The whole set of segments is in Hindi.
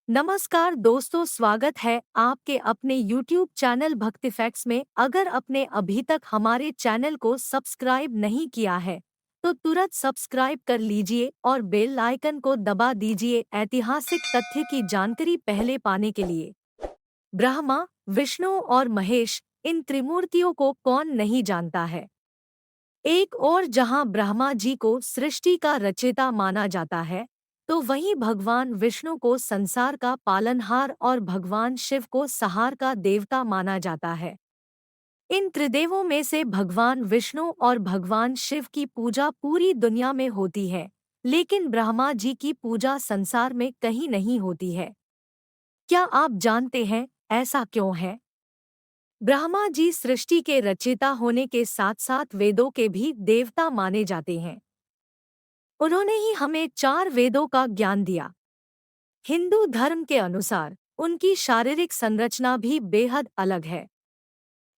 नमस्कार दोस्तों, स्वागत है आपके अपने YouTube चैनल भक्ति फैक्ट्स में। अगर आपने अभी तक हमारे चैनल को सब्सक्राइब नहीं किया है तो तुरंत सब्सक्राइब कर लीजिए और बेल आइकन को दबा दीजिए ऐतिहासिक तथ्य की जानकारी पहले पाने के लिए। ब्रह्मा, विष्णु और महेश, इन त्रिमूर्तियों को कौन नहीं जानता है। एक और जहां ब्रह्मा जी को सृष्टि का रचयिता माना जाता है, तो वहीं भगवान विष्णु को संसार का पालनहार और भगवान शिव को संहार का देवता माना जाता है। इन त्रिदेवों में से भगवान विष्णु और भगवान शिव की पूजा पूरी दुनिया में होती है, लेकिन ब्रह्मा जी की पूजा संसार में कहीं नहीं होती है। क्या आप जानते हैं ऐसा क्यों है? ब्रह्मा जी सृष्टि के रचयिता होने के साथ साथ वेदों के भी देवता माने जाते हैं। उन्होंने ही हमें 4 वेदों का ज्ञान दिया। हिंदू धर्म के अनुसार उनकी शारीरिक संरचना भी बेहद अलग है।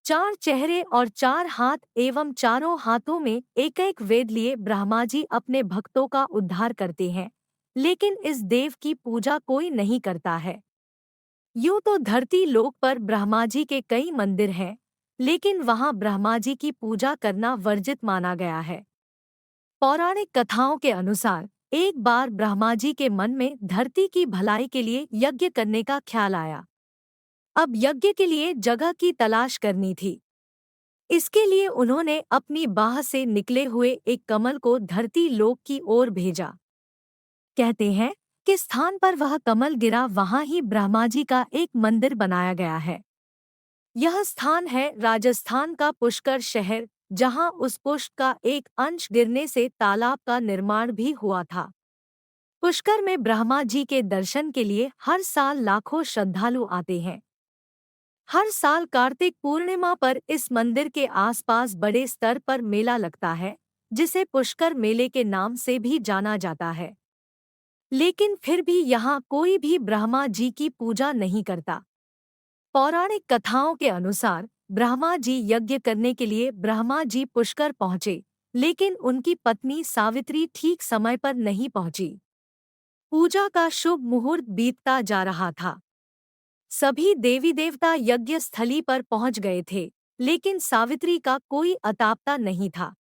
4 चेहरे और 4 हाथ एवं चारों हाथों में एक एक वेद लिए ब्रह्मा जी अपने भक्तों का उद्धार करते हैं, लेकिन इस देव की पूजा कोई नहीं करता है। यूं तो धरती लोक पर ब्रह्मा जी के कई मंदिर हैं, लेकिन वहां ब्रह्मा जी की पूजा करना वर्जित माना गया है। पौराणिक कथाओं के अनुसार एक बार ब्रह्मा जी के मन में धरती की भलाई के लिए यज्ञ करने का ख्याल आया। अब यज्ञ के लिए जगह की तलाश करनी थी। इसके लिए उन्होंने अपनी बाह से निकले हुए एक कमल को धरती लोक की ओर भेजा। कहते हैं कि स्थान पर वह कमल गिरा, वहां ही ब्रह्मा जी का एक मंदिर बनाया गया है। यह स्थान है राजस्थान का पुष्कर शहर, जहां उस पुष्प का एक अंश गिरने से तालाब का निर्माण भी हुआ था। पुष्कर में ब्रह्मा जी के दर्शन के लिए हर साल लाखों श्रद्धालु आते हैं। हर साल कार्तिक पूर्णिमा पर इस मंदिर के आसपास बड़े स्तर पर मेला लगता है, जिसे पुष्कर मेले के नाम से भी जाना जाता है। लेकिन फिर भी यहाँ कोई भी ब्रह्मा जी की पूजा नहीं करता। पौराणिक कथाओं के अनुसार ब्रह्मा जी यज्ञ करने के लिए ब्रह्मा जी पुष्कर पहुँचे, लेकिन उनकी पत्नी सावित्री ठीक समय पर नहीं पहुँची। पूजा का शुभ मुहूर्त बीतता जा रहा था। सभी देवी देवता यज्ञ स्थली पर पहुंच गए थे, लेकिन सावित्री का कोई अतापता नहीं था।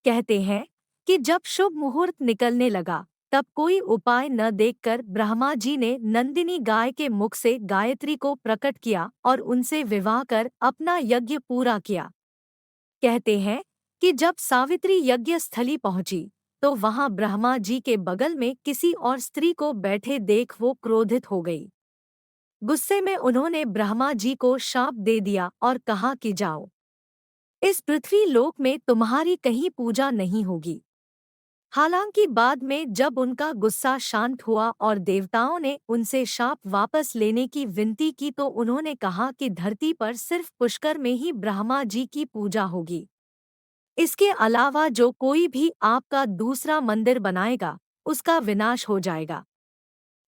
कहते हैं कि जब शुभ मुहूर्त निकलने लगा, तब कोई उपाय न देखकर ब्रह्मा जी ने नंदिनी गाय के मुख से गायत्री को प्रकट किया और उनसे विवाह कर अपना यज्ञ पूरा किया। कहते हैं कि जब सावित्री यज्ञ स्थली पहुंची, तो वहां ब्रह्मा जी के बगल में किसी और स्त्री को बैठे देख वो क्रोधित हो गई। गुस्से में उन्होंने ब्रह्मा जी को शाप दे दिया और कहा कि जाओ, इस पृथ्वी लोक में तुम्हारी कहीं पूजा नहीं होगी। हालांकि बाद में जब उनका गुस्सा शांत हुआ और देवताओं ने उनसे शाप वापस लेने की विनती की, तो उन्होंने कहा कि धरती पर सिर्फ पुष्कर में ही ब्रह्मा जी की पूजा होगी। इसके अलावा जो कोई भी आपका दूसरा मंदिर बनाएगा, उसका विनाश हो जाएगा।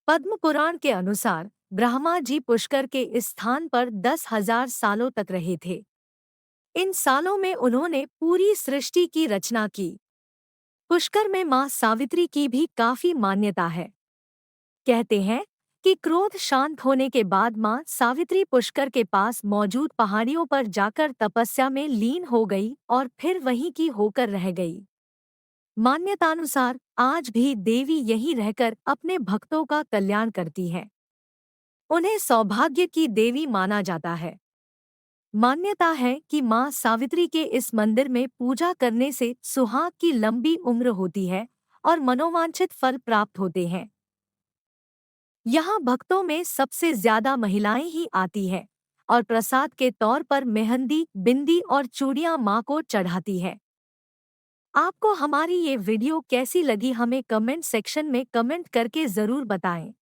पद्म पुराण के अनुसार ब्रह्मा जी पुष्कर के इस स्थान पर 10,000 सालों तक रहे थे। इन सालों में उन्होंने पूरी सृष्टि की रचना की। पुष्कर में मां सावित्री की भी काफी मान्यता है। कहते हैं कि क्रोध शांत होने के बाद मां सावित्री पुष्कर के पास मौजूद पहाड़ियों पर जाकर तपस्या में लीन हो गई और फिर वहीं की होकर रह गई। मान्यतानुसार आज भी देवी यहीं रहकर अपने भक्तों का कल्याण करती है। उन्हें सौभाग्य की देवी माना जाता है। मान्यता है कि मां सावित्री के इस मंदिर में पूजा करने से सुहाग की लंबी उम्र होती है और मनोवांछित फल प्राप्त होते हैं। यहाँ भक्तों में सबसे ज्यादा महिलाएं ही आती हैं और प्रसाद के तौर पर मेहंदी, बिंदी और चूड़ियां मां को चढ़ाती है। आपको हमारी ये वीडियो कैसी लगी, हमें कमेंट सेक्शन में कमेंट करके जरूर बताएं।